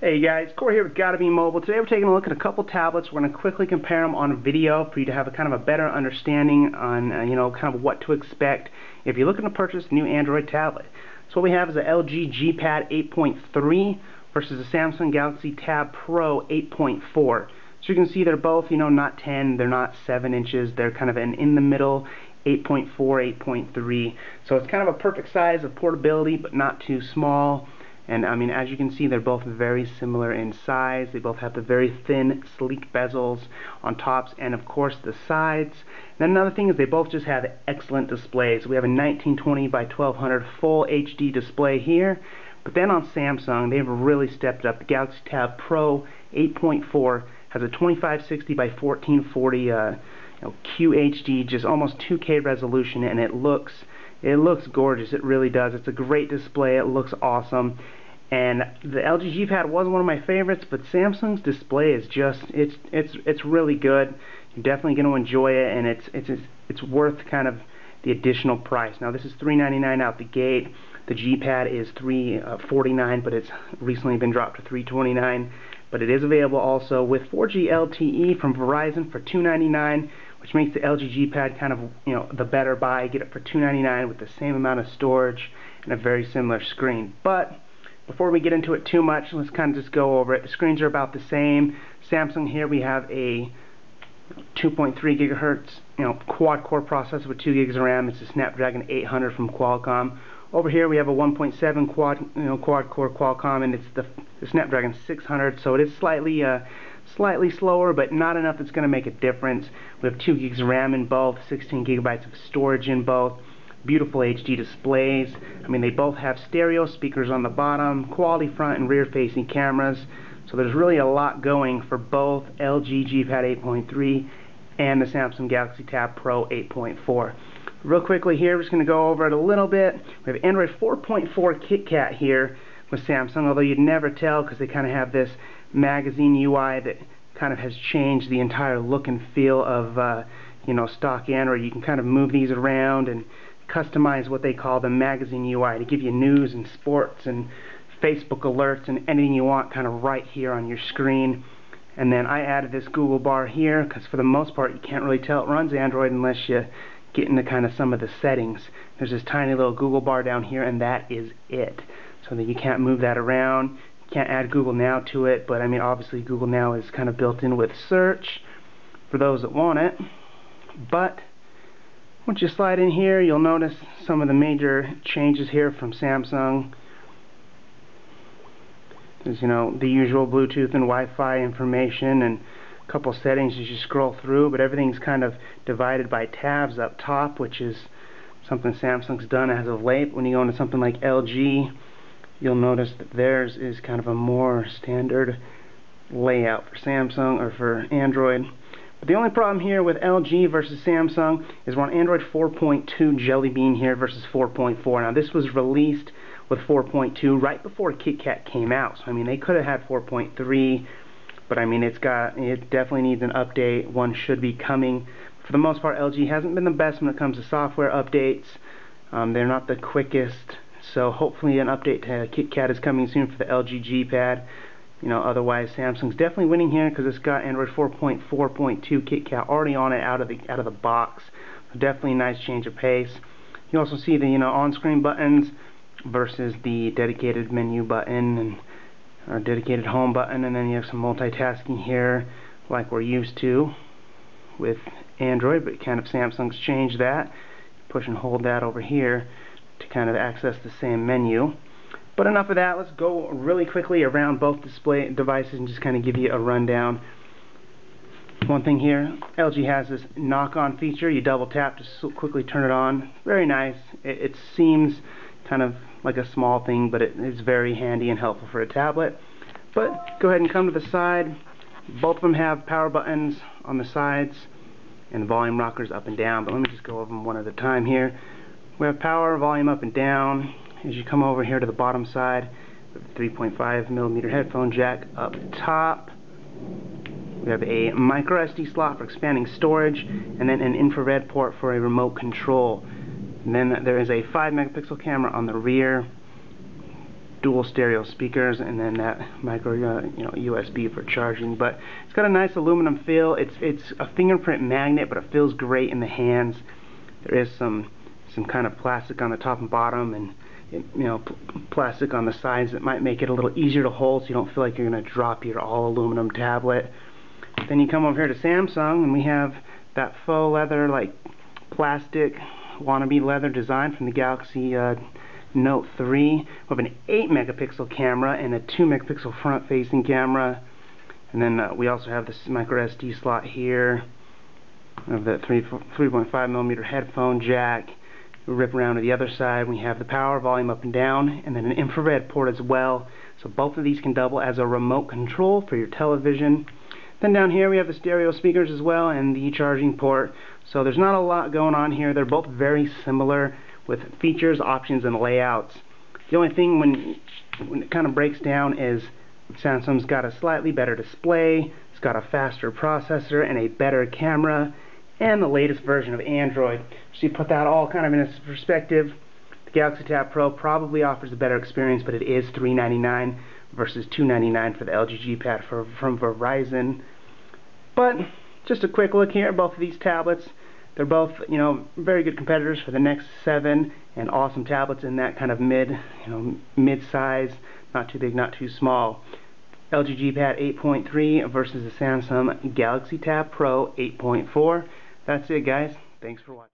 Hey guys, Corey here with GottaBeMobile. Today we're taking a look at a couple tablets. We're going to quickly compare them on video for you to have a kind of a better understanding on kind of what to expect if you're looking to purchase a new Android tablet. So what we have is a LG G-Pad 8.3 versus a Samsung Galaxy TabPRO 8.4. So you can see they're both, not 10, they're not 7 inches, they're kind of an in the middle 8.4, 8.3. So it's kind of a perfect size of portability but not too small. And I mean, as you can see, they're both very similar in size. They both have the very thin, sleek bezels on tops and of course the sides. And then another thing is they both just have excellent displays. We have a 1920 by 1200 full HD display here. But then on Samsung, they've really stepped up. The Galaxy TabPRO 8.4 has a 2560 by 1440 QHD, just almost 2K resolution, and it looks gorgeous. It really does. It's a great display. It looks awesome. And the LG G-Pad was one of my favorites, but Samsung's display is just it's really good. You're definitely going to enjoy it, and it's worth kind of the additional price. Now this is $399 out the gate. The G-Pad is $349, but it's recently been dropped to $329. But it is available also with 4G LTE from Verizon for $299, which makes the LG G-Pad kind of the better buy. Get it for $299 with the same amount of storage and a very similar screen. But before we get into it too much, let's kind of just go over it. The screens are about the same. Samsung here we have a 2.3 gigahertz quad-core processor with 2 gigs of RAM. It's a Snapdragon 800 from Qualcomm. Over here we have a 1.7 quad-core Qualcomm, and it's the Snapdragon 600. So it is slightly slower, but not enough that's going to make a difference. We have 2 gigs of RAM in both, 16 gigabytes of storage in both. Beautiful HD displays. I mean, they both have stereo speakers on the bottom, quality front and rear facing cameras. So there's really a lot going for both LG G-Pad 8.3 and the Samsung Galaxy TabPRO 8.4. Real quickly here, we're just going to go over it a little bit. We have Android 4.4 KitKat here with Samsung, although you'd never tell because they kind of have this magazine UI that kind of has changed the entire look and feel of stock Android. You can kind of move these around and customize what they call the magazine UI to give you news and sports and Facebook alerts and anything you want kind of right here on your screen. And then I added this Google bar here because for the most part you can't really tell it runs Android unless you get into kind of some of the settings. There's this tiny little Google bar down here, and that is it. So that you can't move that around. You can't add Google Now to it, but I mean obviously Google Now is kind of built in with search for those that want it. But once you slide in here, you'll notice some of the major changes here from Samsung. There's the usual Bluetooth and Wi-Fi information and a couple settings as you scroll through, but everything's kind of divided by tabs up top, which is something Samsung's done as of late. When you go into something like LG, you'll notice that theirs is kind of a more standard layout for Samsung or for Android. But the only problem here with LG versus Samsung is we're on Android 4.2 Jelly Bean here versus 4.4. Now this was released with 4.2 right before KitKat came out. So I mean they could have had 4.3, but I mean it definitely needs an update. One should be coming. For the most part, LG hasn't been the best when it comes to software updates. They're not the quickest. So hopefully an update to KitKat is coming soon for the LG G-Pad. Otherwise Samsung's definitely winning here because it's got Android 4.4.2 KitKat already on it out of the box. So definitely a nice change of pace. You also see the on-screen buttons versus the dedicated menu button and dedicated home button, and then you have some multitasking here like we're used to with Android, but kind of Samsung's changed that. Push and hold that over here to kind of access the same menu. But enough of that, let's go really quickly around both display devices and just kind of give you a rundown. One thing here, LG has this knock-on feature. You double tap to quickly turn it on. Very nice. It seems kind of like a small thing, but it's very handy and helpful for a tablet. But go ahead and come to the side. Both of them have power buttons on the sides and volume rockers up and down, but let me just go over them one at a time here. We have power, volume up and down. As you come over here to the bottom side, 3.5mm headphone jack up top. We have a micro SD slot for expanding storage, and then an infrared port for a remote control. And then there is a 5 megapixel camera on the rear. dual stereo speakers, and then that micro USB for charging. But it's got a nice aluminum feel. It's a fingerprint magnet, but it feels great in the hands. There is some kind of plastic on the top and bottom, and plastic on the sides that might make it a little easier to hold, so you don't feel like you're going to drop your all aluminum tablet. Then you come over here to Samsung, and we have that faux leather, like plastic wannabe leather design from the Galaxy Note 3. We have an 8 megapixel camera and a 2 megapixel front facing camera, and then we also have this micro SD slot here. We have the 3.5 millimeter headphone jack. We rip around to the other side. We have the power, volume up and down, and then an infrared port as well. So both of these can double as a remote control for your television. Then down here we have the stereo speakers as well and the charging port. So there's not a lot going on here. They're both very similar with features, options, and layouts. The only thing when it kind of breaks down is Samsung's got a slightly better display, it's got a faster processor and a better camera, and the latest version of Android. So you put that all kind of in its perspective, the Galaxy Tab Pro probably offers a better experience, but it is $399 versus $299 for the LG G Pad from Verizon. But just a quick look here at both of these tablets. They're both, very good competitors for the Nexus 7 and awesome tablets in that kind of mid-size, not too big, not too small. LG G Pad 8.3 versus the Samsung Galaxy Tab Pro 8.4. That's it, guys. Thanks for watching.